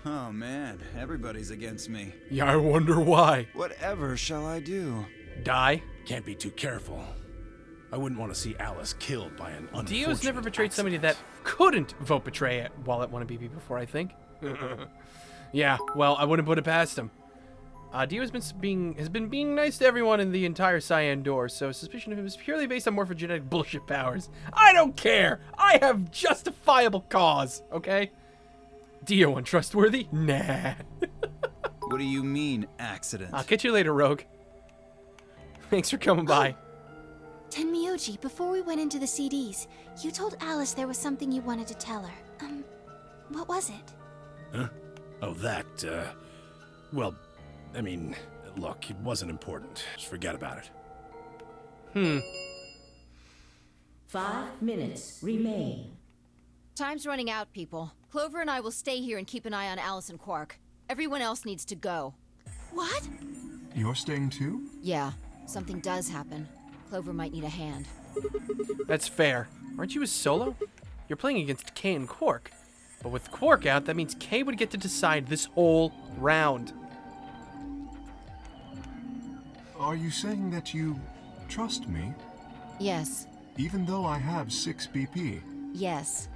Oh man, everybody's against me. Yeah, I wonder why. Whatever shall I do? Die? Can't be too careful. I wouldn't want to see Alice killed by an unfortunate Dio's never betrayed somebody accident. that couldn't vote betray it while at 1BB before, I think. Yeah, well, I wouldn't put it past him. Dio has been being nice to everyone in the entire Cyan Door, so suspicion of him is purely based on morphogenetic bullshit powers. I don't care! I have justifiable cause, okay? Dio untrustworthy? Nah. What do you mean, accident? I'll catch you later, Rogue. Thanks for coming by. Tenmyoji, before we went into the CDs, you told Alice there was something you wanted to tell her. What was it? Huh? Oh, that, well, I mean, look, it wasn't important. Just forget about it. 5 minutes remain. Time's running out, people. Clover and I will stay here and keep an eye on Alice and Quark. Everyone else needs to go. What? You're staying too? Yeah, something does happen. Clover might need a hand. That's fair. Aren't you a solo? You're playing against Kay and Quark. But with Quark out, that means Kay would get to decide this whole round. Are you saying that you trust me, Yes. even though I have 6 BP? Yes.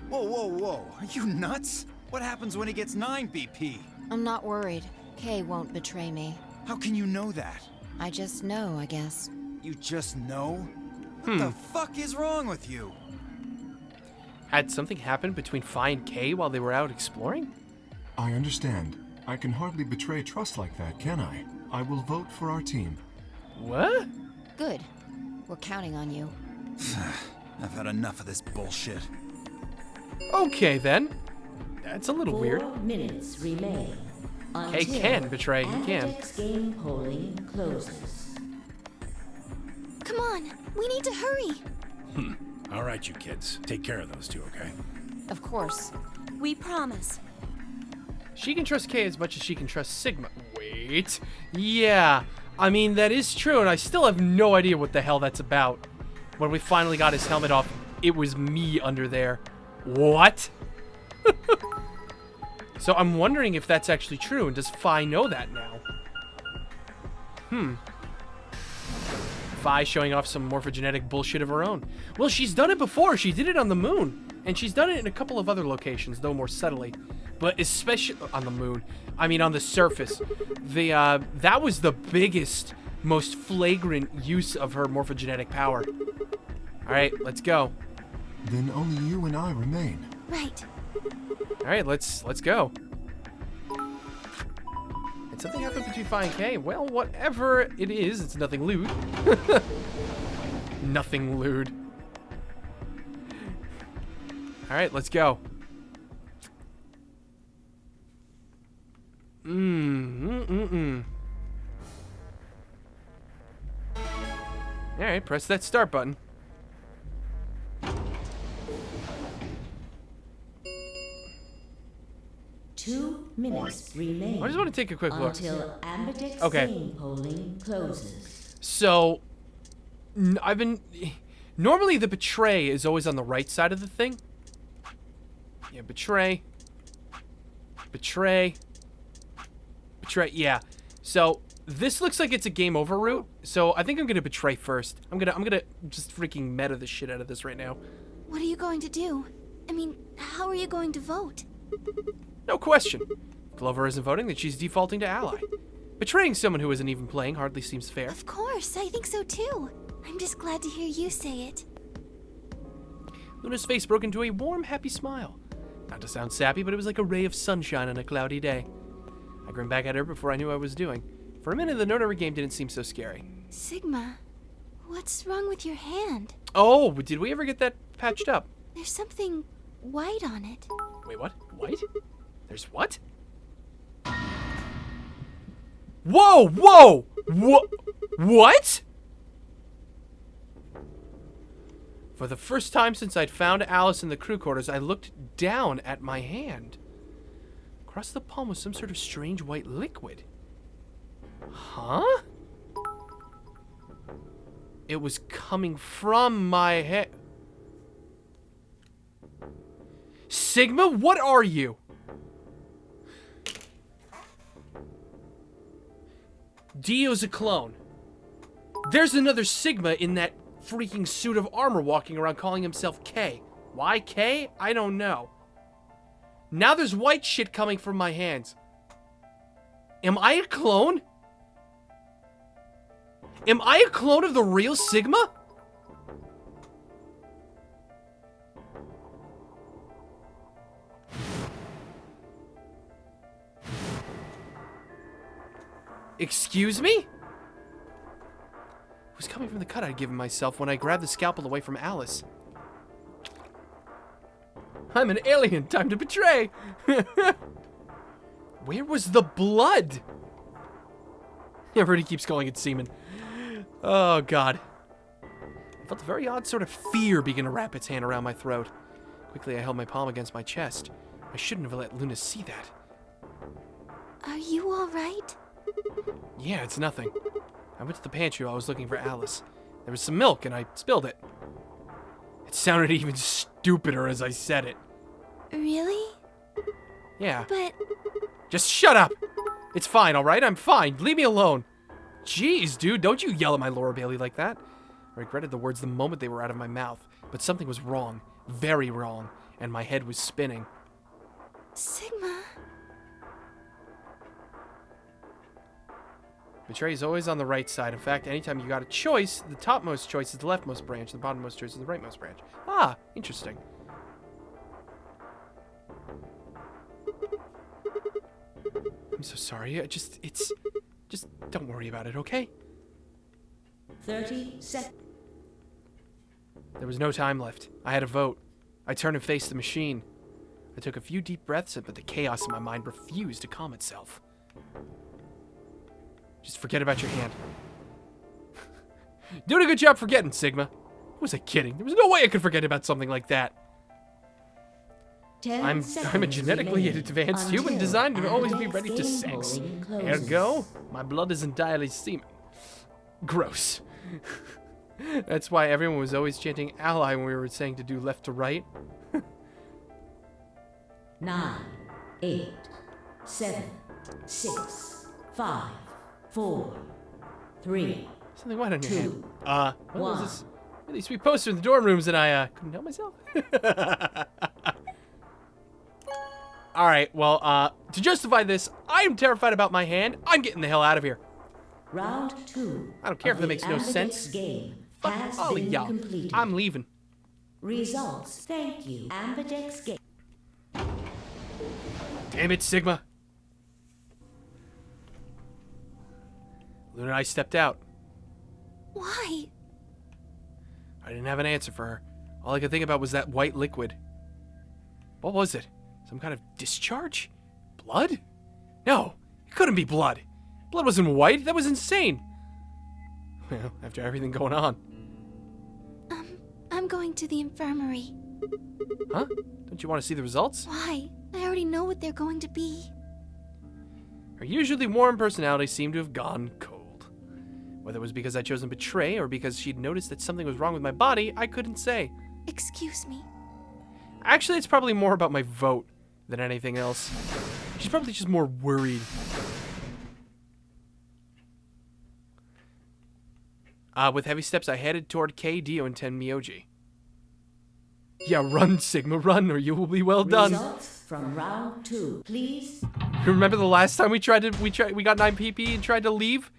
Whoa, whoa, whoa. Are you nuts? What happens when he gets 9 BP? I'm not worried. Kay won't betray me. How can you know that? I just know, I guess. You just know? What the fuck is wrong with you? Had something happened between Fi and Kay while they were out exploring? I understand. I can hardly betray trust like that, can I? I will vote for our team. What? Good. We're counting on you. I've had enough of this bullshit. Okay, then. That's a little 4 weird. minutes remain. Kay Until can betray, he can. Ambidex game polling closes. Come on, we need to hurry. All right, you kids. Take care of those two, okay? Of course. We promise. She can trust Kay as much as she can trust Sigma. Wait. Yeah. I mean, that is true, and I still have no idea what the hell that's about. When we finally got his helmet off, it was me under there. What? So I'm wondering if that's actually true, and does Fi know that now? Fi showing off some morphogenetic bullshit of her own. Well, she's done it before. She did it on the moon. And she's done it in a couple of other locations, though more subtly. But especially on the moon. I mean, on the surface. That was the biggest, most flagrant use of her morphogenetic power. All right, let's go. Then only you and I remain. Right. All right, let's go. Did something happen between Fi and Kay? Well, whatever it is, it's nothing lewd. Nothing lewd. All right, let's go. All right, press that start button. Two minutes remain. I just want to take a quick look. Until Ambidex Okay. game polling closes. So, normally the betray is always on the right side of the thing. Yeah, betray. Betray. Betray, yeah. So, this looks like it's a game over route. So, I think I'm gonna betray first. I'm gonna just freaking meta the shit out of this right now. What are you going to do? I mean, how are you going to vote? No question. Clover isn't voting, then she's defaulting to ally. Betraying someone who isn't even playing hardly seems fair. Of course, I think so too. I'm just glad to hear you say it. Luna's face broke into a warm, happy smile. Not to sound sappy, but it was like a ray of sunshine on a cloudy day. I grinned back at her before I knew what I was doing. For a minute, the Notary game didn't seem so scary. Sigma, what's wrong with your hand? Oh, did we ever get that patched up? There's something white on it. Wait, what? White? There's what? Whoa, whoa! What? For the first time since I'd found Alice in the crew quarters, I looked down at my hand. Across the palm was some sort of strange white liquid. Huh? It was coming from my head. Sigma, what are you? Dio's a clone. There's another Sigma in that freaking suit of armor walking around calling himself K. Why K? I don't know. Now there's white shit coming from my hands. Am I a clone? Am I a clone of the real Sigma? Excuse me? It was coming from the cut I'd given myself when I grabbed the scalpel away from Alice. I'm an alien. Time to betray. Where was the blood? Everybody keeps calling it semen. Oh, God. I felt a very odd sort of fear begin to wrap its hand around my throat. Quickly, I held my palm against my chest. I shouldn't have let Luna see that. Are you all right? Yeah, it's nothing. I went to the pantry while I was looking for Alice. There was some milk, and I spilled it. It sounded even stupider as I said it. Really? Yeah. But Just shut up! It's fine, alright? I'm fine. Leave me alone. Jeez, dude, don't you yell at my Laura Bailey like that. I regretted the words the moment they were out of my mouth, but something was wrong. Very wrong. And my head was spinning. Sigma. Betray is always on the right side. In fact, anytime you got a choice, the topmost choice is the leftmost branch, the bottommost choice is the rightmost branch. Ah, interesting. I'm so sorry. Just don't worry about it, okay? 30 seconds. There was no time left. I had a vote. I turned and faced the machine. I took a few deep breaths, but the chaos in my mind refused to calm itself. Just forget about your hand. Doing a good job forgetting, Sigma. Who was I kidding? There was no way I could forget about something like that. 10 I'm a seconds genetically remaining advanced human until designed to always be Amberdex ready to game sex. polling closes. Ergo, my blood is entirely semen. Gross. That's why everyone was always chanting ally when we were saying to do left to right. 9, 8, 7, 6, 5, 4, 3. Something white on your hand. 2, What was 1. this really sweet poster in the dorm rooms and I couldn't help myself? Alright, well, to justify this, I am terrified about my hand. I'm getting the hell out of here. Round 2. I don't care of if that the makes no Amberdex sense. Game Fuck has all of been y'all. completed. I'm leaving. Results. Thank you. Amberdex Game. Damn it, Sigma. Luna and I stepped out. Why? I didn't have an answer for her. All I could think about was that white liquid. What was it? Some kind of discharge? Blood? No, it couldn't be blood. Blood wasn't white. That was insane. Well, after everything going on. I'm going to the infirmary. Huh? Don't you want to see the results? Why? I already know what they're going to be. Her usually warm personality seemed to have gone cold. Whether it was because I'd chosen betray or because she'd noticed that something was wrong with my body, I couldn't say. Excuse me. Actually, it's probably more about my vote than anything else. She's probably just more worried. With heavy steps, I headed toward K, Dio, and Tenmyoji. Yeah, run, Sigma, run, or you will be well done. Results from round 2. Please. Remember the last time we got 9 PP and tried to leave?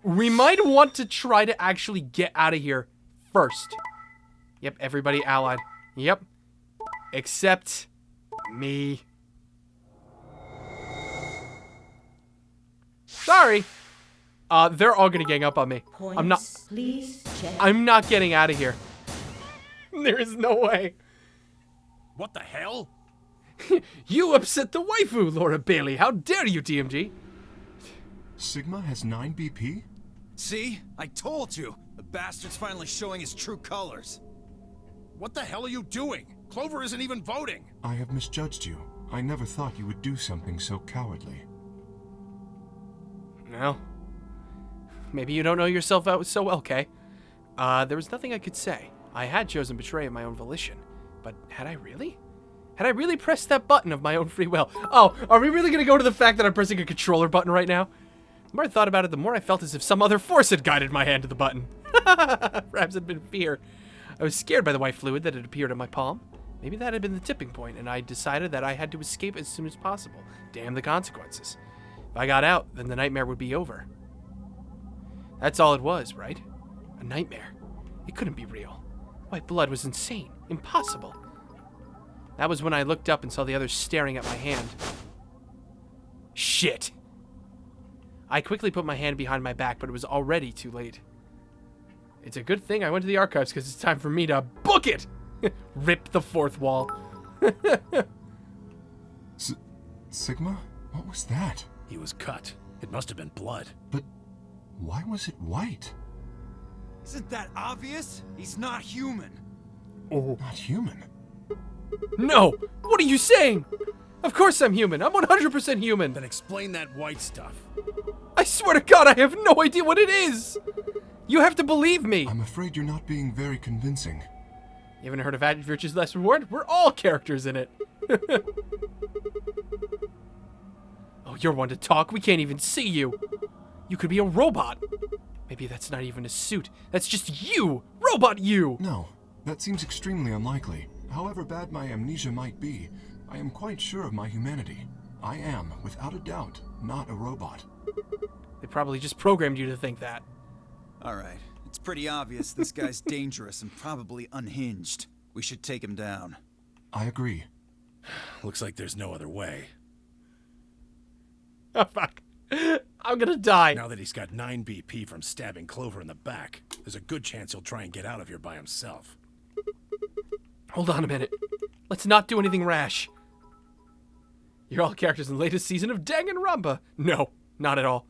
We might want to try to actually get out of here first. Yep, everybody allied. Yep. Except me. Sorry. They're all gonna gang up on me. Points, please check. I'm not getting out of here. There is no way. What the hell? You upset the waifu, Laura Bailey. How dare you, TMG? Sigma has 9 BP? See? I told you! The bastard's finally showing his true colors. What the hell are you doing? Clover isn't even voting. I have misjudged you. I never thought you would do something so cowardly. Well, maybe you don't know yourself out so well, Kay. There was nothing I could say. I had chosen betray of my own volition. But had I really? Had I really pressed that button of my own free will? Oh, are we really gonna go to the fact that I'm pressing a controller button right now? The more I thought about it, the more I felt as if some other force had guided my hand to the button. Perhaps it had been fear. I was scared by the white fluid that had appeared on my palm. Maybe that had been the tipping point, and I decided that I had to escape as soon as possible. Damn the consequences. If I got out, then the nightmare would be over. That's all it was, right? A nightmare. It couldn't be real. White blood was insane. Impossible. That was when I looked up and saw the others staring at my hand. Shit! I quickly put my hand behind my back, but it was already too late. It's a good thing I went to the archives because it's time for me to book it! Rip the fourth wall. Sigma? What was that? He was cut. It must have been blood. But why was it white? Isn't that obvious? He's not human. Not human. No! What are you saying? Of course I'm human. I'm 100% human. Then explain that white stuff. I swear to God, I have no idea what it is. You have to believe me. I'm afraid you're not being very convincing. You haven't heard of Virtue's Last Reward? We're all characters in it. Oh, you're one to talk. We can't even see you. You could be a robot. Maybe that's not even a suit. That's just you. Robot you. No, that seems extremely unlikely. However bad my amnesia might be, I am quite sure of my humanity. I am, without a doubt, not a robot. They probably just programmed you to think that. All right. It's pretty obvious this guy's dangerous and probably unhinged. We should take him down. I agree. Looks like there's no other way. Oh, fuck. I'm gonna die. Now that he's got 9 BP from stabbing Clover in the back, there's a good chance he'll try and get out of here by himself. Hold on a minute. Let's not do anything rash. You're all characters in the latest season of Danganronpa. No, not at all.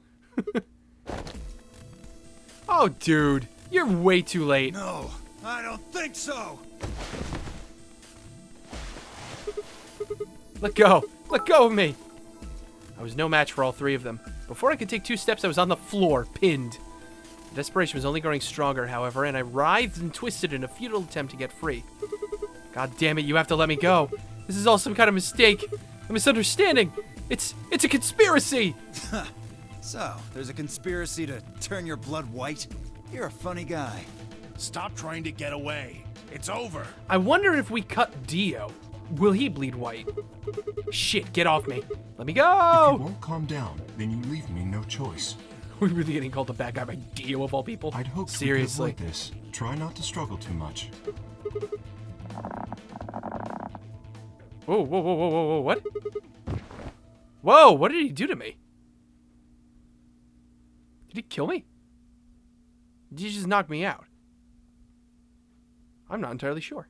Oh, dude. You're way too late. No, I don't think so. Let go. Let go of me. I was no match for all three of them. Before I could take 2 steps, I was on the floor, pinned. The desperation was only growing stronger, however, and I writhed and twisted in a futile attempt to get free. God damn it, you have to let me go. This is all some kind of mistake. A misunderstanding. It's a conspiracy. So, there's a conspiracy to turn your blood white? You're a funny guy. Stop trying to get away. It's over. I wonder if we cut Dio. Will he bleed white? Shit, get off me. Let me If you go. won't calm down, then you leave me no choice. We're really getting called a bad guy by Dio of all people. I'd hoped Seriously. we could avoid this. Try not to struggle too much. Whoa, whoa, whoa, whoa, whoa, whoa, what? Whoa, what did he do to me? Did he kill me? Did he just knock me out? I'm not entirely sure.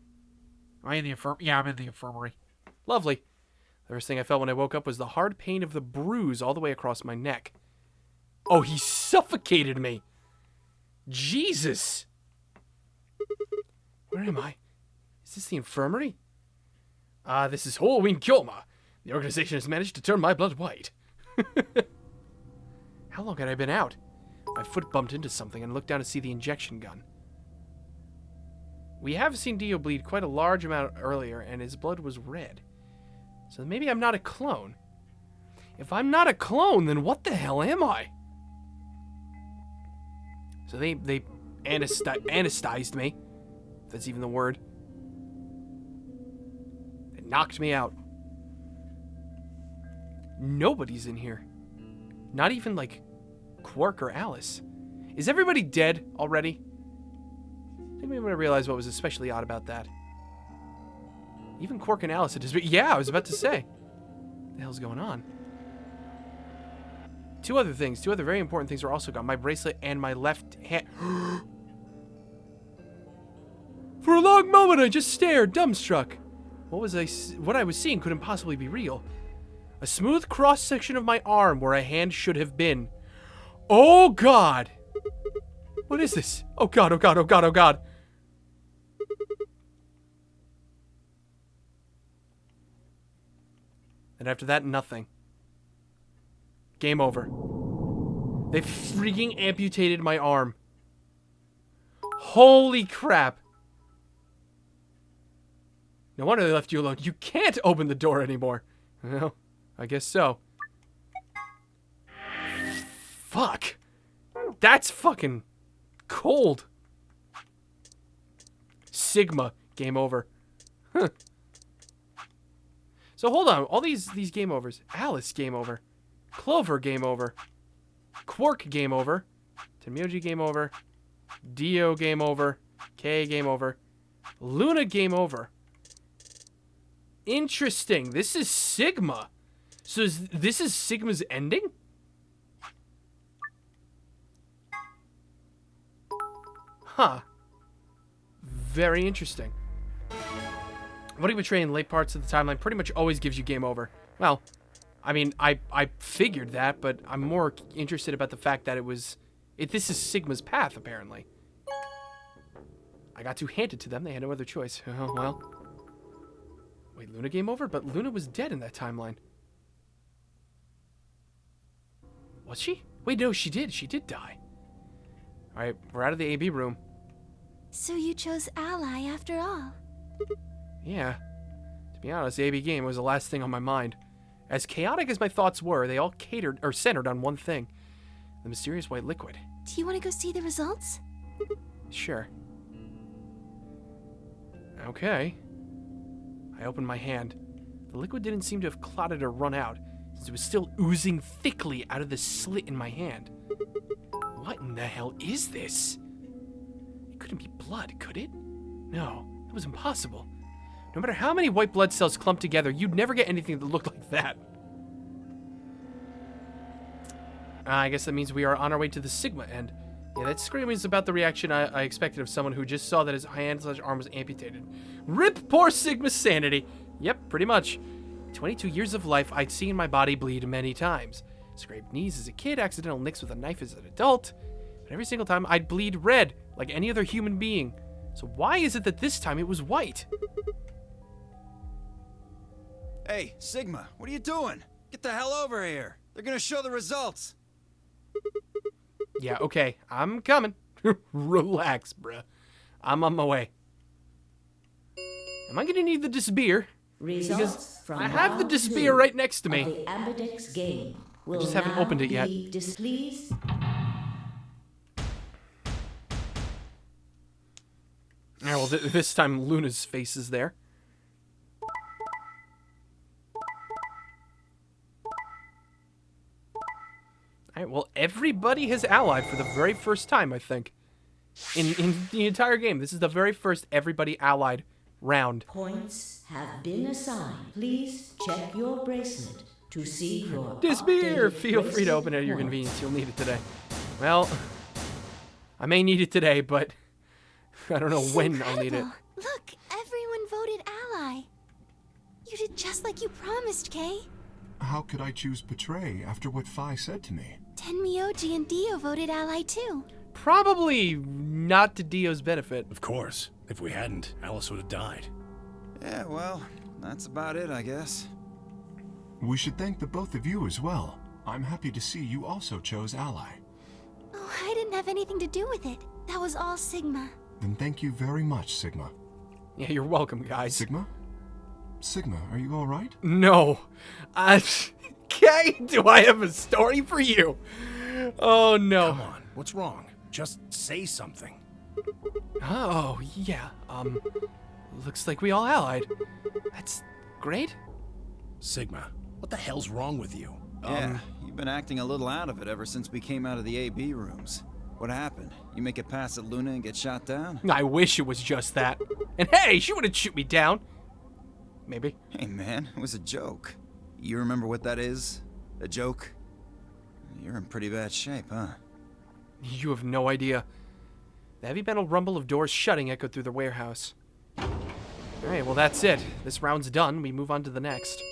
Am I in the Yeah, I'm in the infirmary. Lovely. The first thing I felt when I woke up was the hard pain of the bruise all the way across my neck. Oh, he suffocated me. Jesus. Where am I? Is this the infirmary? This is Halloween Kyoma. The organization has managed to turn my blood white. How long had I been out? My foot bumped into something and looked down to see the injection gun. We have seen Dio bleed quite a large amount earlier, and his blood was red. So maybe I'm not a clone. If I'm not a clone, then what the hell am I? So they anesthetized me. If that's even the word. They knocked me out. Nobody's in here. Not even, like, Quark or Alice. Is everybody dead already? I think maybe when I realized what was especially odd about that. Even Quark and Alice had just... Yeah, I was about to say. What the hell's going on? 2 other things. 2 other very important things are also gone. My bracelet and my left hand... For a long moment, I just stared, dumbstruck. What I was seeing couldn't possibly be real. A smooth cross-section of my arm where a hand should have been. Oh, God! What is this? Oh, God, oh, God, oh, God, oh, God. And after that, nothing. Game over. They freaking amputated my arm. Holy crap. No wonder they left you alone. You can't open the door anymore. Well, I guess so. Fuck. That's fucking cold. Sigma, game over. Huh. So hold on, all these game overs. Alice, game over. Clover, game over. Quark, game over. Tenmyoji, game over. Dio, game over. Kay, game over. Luna, game over. Interesting. This is Sigma. So this is Sigma's ending? Huh. Very interesting. Avoiding betrayal in late parts of the timeline pretty much always gives you game over. Well, I mean, I figured that, but I'm more interested about the fact that this is Sigma's path, apparently. I got to hand it to them. They had no other choice. Oh, well. Wait, Luna game over? But Luna was dead in that timeline. Was she? Wait, no, she did. She did die. All right, we're out of the AB room. So you chose Ally after all. Yeah. To be honest, the AB game was the last thing on my mind. As chaotic as my thoughts were, they all centered on one thing. The mysterious white liquid. Do you want to go see the results? Sure. Okay. I opened my hand. The liquid didn't seem to have clotted or run out, since it was still oozing thickly out of the slit in my hand. What in the hell is this? It couldn't be blood, could it? No, it was impossible. No matter how many white blood cells clumped together, you'd never get anything that looked like that. I guess that means we are on our way to the Sigma end. Yeah, that scream is about the reaction I expected of someone who just saw that his hand/arm was amputated. Rip poor Sigma's sanity. Yep, pretty much. 22 years of life, I'd seen my body bleed many times. Scraped knees as a kid, accidental nicks with a knife as an adult. But every single time, I'd bleed red, like any other human being. So why is it that this time it was white? Hey, Sigma, what are you doing? Get the hell over here. They're gonna show the results. Yeah, okay, I'm coming. Relax, bruh. I'm on my way. Am I gonna need the disbeer? Results from I have the round disbeer 2 right next to me. of the Ambidex game will just haven't now opened it yet. be displeased. Alright, well, this time Luna's face is there. Alright, well, everybody has allied for the very first time, I think. In the entire game, this is the very first everybody allied round. Points have been assigned. Please check your bracelet to see your Disbeer! updated Feel free to open it at your bracelet convenience. You'll need it today. Well, I may need it today, but I don't know when I'll need it. Incredible. Look, everyone voted Ally. You did just like you promised, Kay. How could I choose betray after what Phi said to me? Tenmyoji and Dio voted Ally too. Probably not to Dio's benefit. Of course. If we hadn't, Alice would have died. Yeah, well, that's about it, I guess. We should thank the both of you as well. I'm happy to see you also chose Ally. Oh, I didn't have anything to do with it. That was all Sigma. Then thank you very much, Sigma. Yeah, you're welcome, guys. Sigma? Sigma, are you all right? No. Kay, do I have a story for you? Oh, no. Come on, what's wrong? Just say something. Oh, yeah. Looks like we all allied. That's great. Sigma, what the hell's wrong with you? Yeah, you've been acting a little out of it ever since we came out of the AB rooms. What happened? You make it past at Luna and get shot down? I wish it was just that. And hey, she wouldn't shoot me down. Maybe. Hey man, it was a joke. You remember what that is? A joke? You're in pretty bad shape, huh? You have no idea. The heavy metal rumble of doors shutting echoed through the warehouse. Alright, well that's it. This round's done. We move on to the next.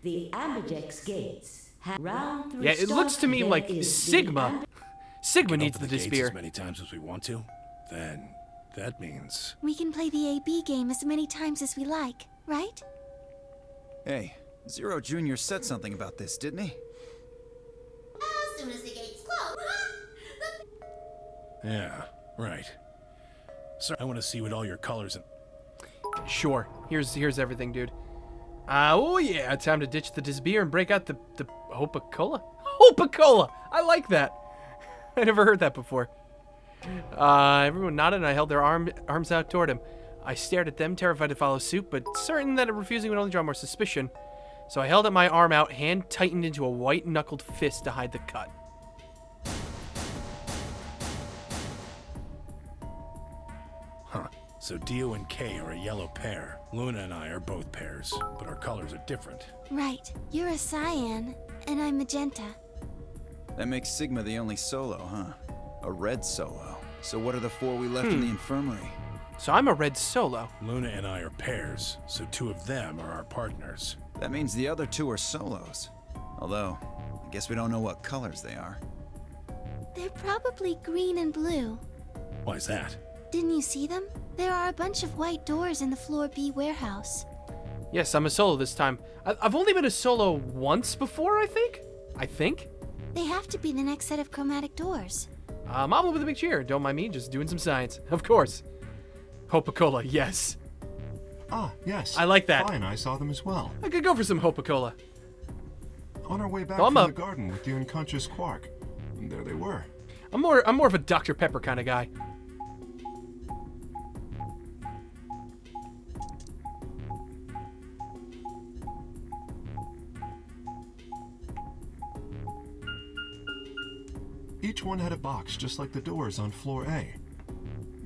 The Ambidex gates have round 3 Yeah, it looks to me start. like There is the Sigma. Sigma Can needs open the gates disbeer. as many times as we want to. Then that means We can play the AB game as many times as we like, right? Hey, Zero Jr. said something about this, didn't he? As soon as the gates close. yeah, right. Sir, I want to see what all your colors and Sure. Here's everything, dude. Oh yeah, time to ditch the disbeer and break out the Hopa Cola. Hope-a-cola! I like that. I never heard that before. Everyone nodded and I held their arms out toward him. I stared at them, terrified to follow suit, but certain that refusing would only draw more suspicion. So I held up my arm out, hand tightened into a white-knuckled fist to hide the cut. Huh. So Dio and Kay are a yellow pair. Luna and I are both pairs, but our colors are different. Right. You're a cyan, and I'm magenta. That makes Sigma the only solo, huh? A red solo. So what are the 4 we left in the infirmary? So I'm a red solo. Luna and I are pairs, so 2 of them are our partners. That means the other 2 are solos. Although, I guess we don't know what colors they are. They're probably green and blue. Why's that? Didn't you see them? There are a bunch of white doors in the Floor B warehouse. Yes, I'm a solo this time. I've only been a solo once before, I think? They have to be the next set of chromatic doors. Mama with a big cheer. Don't mind me, just doing some science. Of course. Hope-a-cola, yes. Ah, yes. I like that. Fine, I saw them as well. I could go for some Hope-a-cola. On our way back Well, from the garden with the unconscious Quark. And there they were. I'm more of a Dr. Pepper kind of guy. Each one had a box just like the doors on floor A.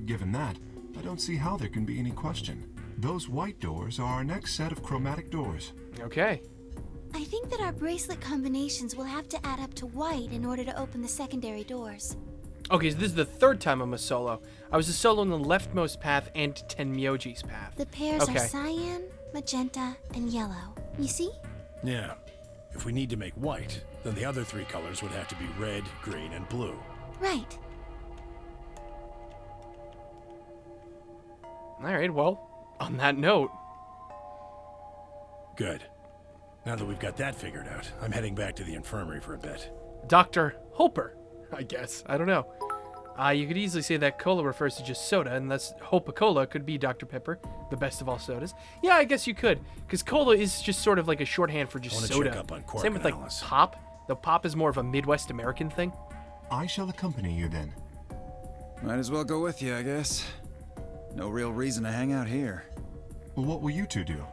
Given that, I don't see how there can be any question. Those white doors are our next set of chromatic doors. Okay. I think that our bracelet combinations will have to add up to white in order to open the secondary doors. Okay, so this is the 3rd time I'm a solo. I was a solo in the leftmost path and Tenmyoji's path. The pairs Okay. are cyan, magenta, and yellow. You see? Yeah. If we need to make white, then the other 3 colors would have to be red, green, and blue. Right. Alright, well, on that note. Good. Now that we've got that figured out, I'm heading back to the infirmary for a bit. Dr. Hoper, I guess. I don't know. You could easily say that cola refers to just soda, and thus Hope-a-cola could be Dr. Pepper, the best of all sodas. Yeah, I guess you could, because cola is just sort of like a shorthand for just I wanna soda. check up on Quark Same with and like Alice. pop. Though pop is more of a Midwest American thing. I shall accompany you then. Might as well go with you, I guess. No real reason to hang out here. Well, what will you 2 do?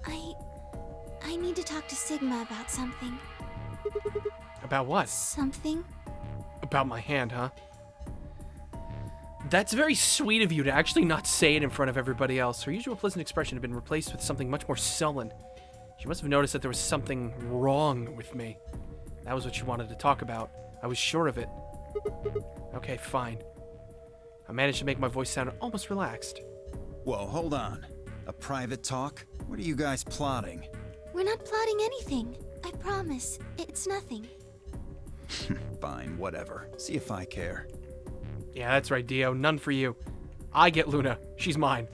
I need to talk to Sigma about something. About what? Something? About my hand, huh? That's very sweet of you to actually not say it in front of everybody else. Her usual pleasant expression had been replaced with something much more sullen. She must have noticed that there was something wrong with me. That was what she wanted to talk about. I was sure of it. Okay, fine. I managed to make my voice sound almost relaxed. Whoa, hold on. A private talk? What are you guys plotting? We're not plotting anything. I promise. It's nothing. Fine, whatever. See if I care. Yeah, that's right, Dio. None for you. I get Luna. She's mine.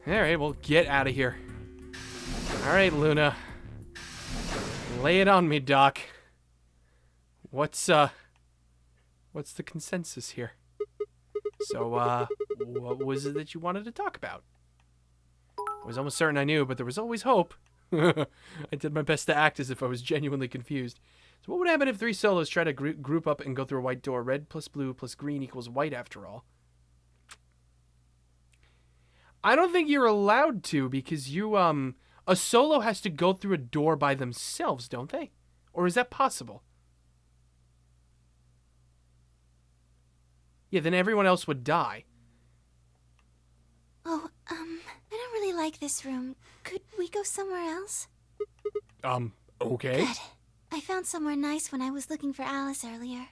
Alright, well, get out of here. Alright, Luna. Lay it on me, Doc. What's the consensus here? So, what was it that you wanted to talk about? I was almost certain I knew, but there was always hope. I did my best to act as if I was genuinely confused. So what would happen if 3 solos try to group up and go through a white door? Red plus blue plus green equals white after all. I don't think you're allowed to because you, a solo has to go through a door by themselves, don't they? Or is that possible? Yeah, then everyone else would die. Oh, I don't really like this room. Could we go somewhere else? Okay. Good. I found somewhere nice when I was looking for Alice earlier.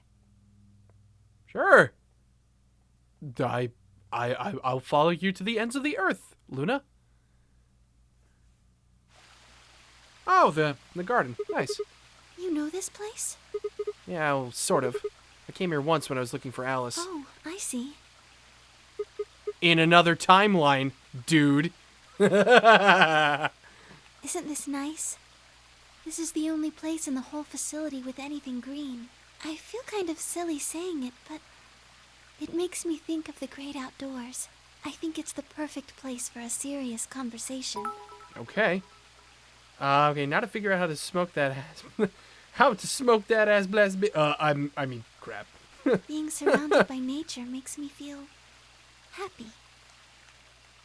Sure. I'll follow you to the ends of the earth, Luna. Oh, the garden. Nice. You know this place? Yeah, well, sort of. I came here once when I was looking for Alice. Oh, I see. In another timeline, dude. Isn't this nice? This is the only place in the whole facility with anything green. I feel kind of silly saying it, but it makes me think of the great outdoors. I think it's the perfect place for a serious conversation. Okay. Okay, now to figure out how to smoke that ass. How to smoke that ass blast I mean, crap. Being surrounded by nature makes me feel happy.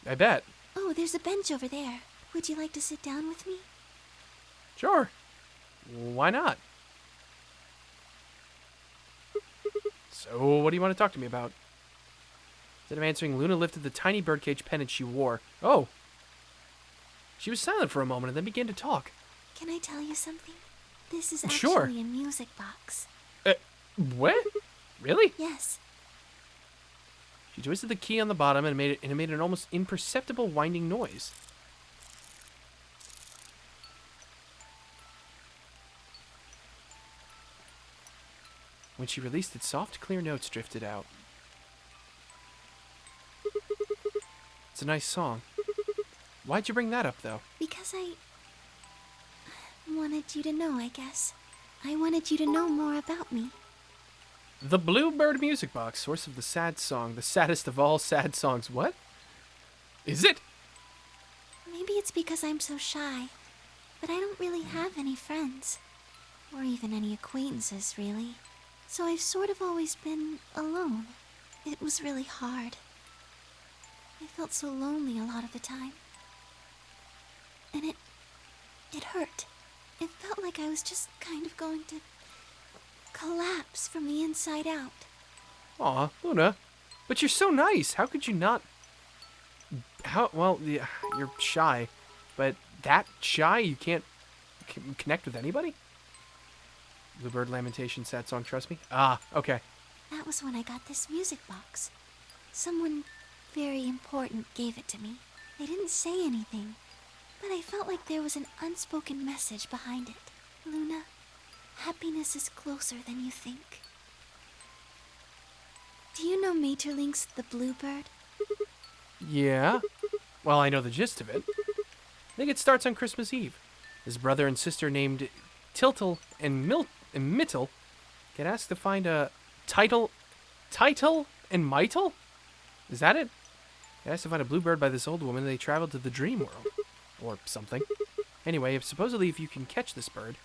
I bet. Oh, there's a bench over there. Would you like to sit down with me? Sure. Why not? So, what do you want to talk to me about? Instead of answering, Luna lifted the tiny birdcage pendant she wore. Oh. She was silent for a moment and then began to talk. Can I tell you something? This is actually Sure. a music box. What? Really? Yes. She twisted the key on the bottom and it made an almost imperceptible winding noise. When she released it, soft, clear notes drifted out. It's a nice song. Why'd you bring that up, though? Because I wanted you to know, I guess. I wanted you to know more about me. The Bluebird music box, source of the sad song, the saddest of all sad songs. What? Is it? Maybe it's because I'm so shy, but I don't really have any friends. Or even any acquaintances, really. So I've sort of always been alone. It was really hard. I felt so lonely a lot of the time. And it hurt. It felt like I was just kind of going to collapse from the inside out. Aw, Luna. But you're so nice. How could you not... Well, yeah, you're shy. But that shy, you can't connect with anybody? Bluebird Lamentation, sad song, trust me? Ah, okay. That was when I got this music box. Someone very important gave it to me. They didn't say anything, but I felt like there was an unspoken message behind it. Luna, happiness is closer than you think. Do you know Maeterlinck's The Bluebird? Yeah? Well, I know the gist of it. I think it starts on Christmas Eve. His brother and sister named Tiltel and Mittel get asked to find a title and Mytel? Is that it? They asked to find a bluebird by this old woman and they traveled to the dream world. Or something. Anyway, supposedly if you can catch this bird,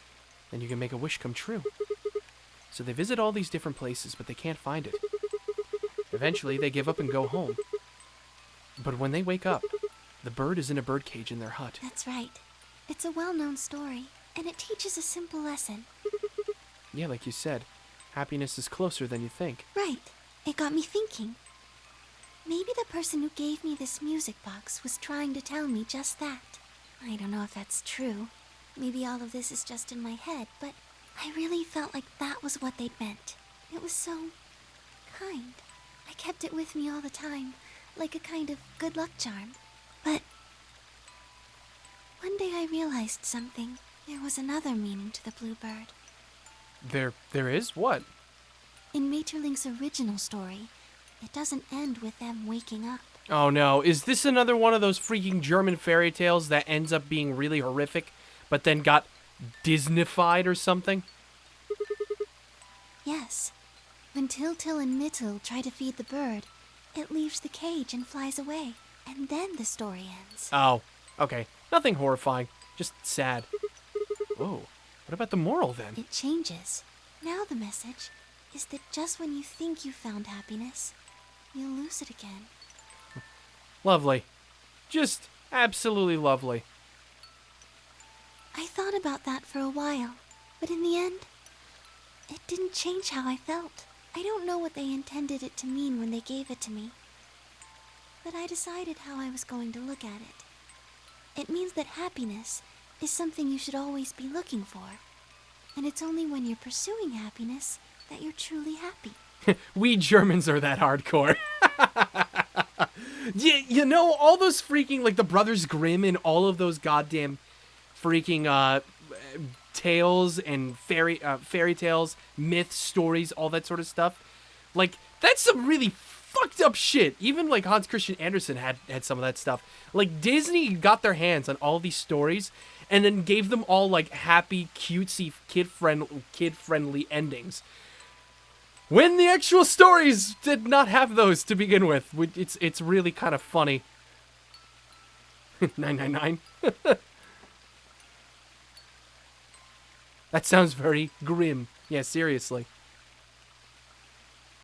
then you can make a wish come true. So they visit all these different places, but they can't find it. Eventually, they give up and go home. But when they wake up, the bird is in a birdcage in their hut. That's right. It's a well-known story, and it teaches a simple lesson. Yeah, like you said, happiness is closer than you think. Right. It got me thinking. Maybe the person who gave me this music box was trying to tell me just that. I don't know if that's true. Maybe all of this is just in my head, but I really felt like that was what they'd meant. It was so kind. I kept it with me all the time, like a kind of good luck charm. But one day I realized something. There was another meaning to the Bluebird. There is? What? In Maeterlinck's original story, it doesn't end with them waking up. Oh no, is this another one of those freaking German fairy tales that ends up being really horrific, but then got Disneyfied or something? Yes. When Tiltil and Mittel try to feed the bird, it leaves the cage and flies away. And then the story ends. Oh, okay. Nothing horrifying, just sad. Whoa, what about the moral then? It changes. Now the message is that just when you think you found happiness, you'll lose it again. Lovely. Just absolutely lovely. I thought about that for a while, but in the end, it didn't change how I felt. I don't know what they intended it to mean when they gave it to me, but I decided how I was going to look at it. It means that happiness is something you should always be looking for, and it's only when you're pursuing happiness that you're truly happy. We Germans are that hardcore. You know, all those freaking, like, the Brothers Grimm and all of those goddamn freaking, tales and fairy tales, myths, stories, all that sort of stuff. Like, that's some really fucked up shit. Even, like, Hans Christian Andersen had some of that stuff. Like, Disney got their hands on all these stories and then gave them all, like, happy, cutesy, kid-friendly endings. When the actual stories did not have those to begin with. It's really kind of funny. 999. That sounds very grim. Yeah, seriously.